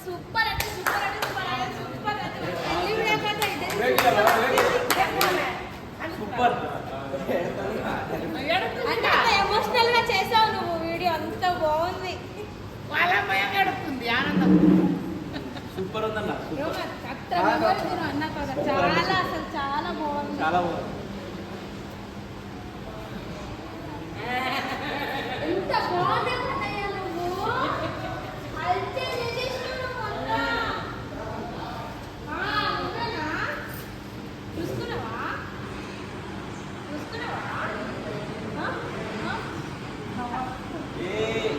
super అంటే super అంటే super అంటే సూపర్ అంటే పెళ్లి వీడియో కదా ఇది సూపర్ అంటే అంత ఎమోషనల్ గా చేసావు నువ్వు వీడియో అంత బాగుంది వాళ్ళ భయం గడుపుతుంది ఆనందం సూపర్ ఉందన్న అత్త అన్న కదా చాలా అసలు చాలా బాగుంది చాలా బాగుంది ఎంత బాగుంది కన్నయ్య నువ్వు అల్తే చేసేసావు మొత్తం అవునా చూసుకున్నావా ఏ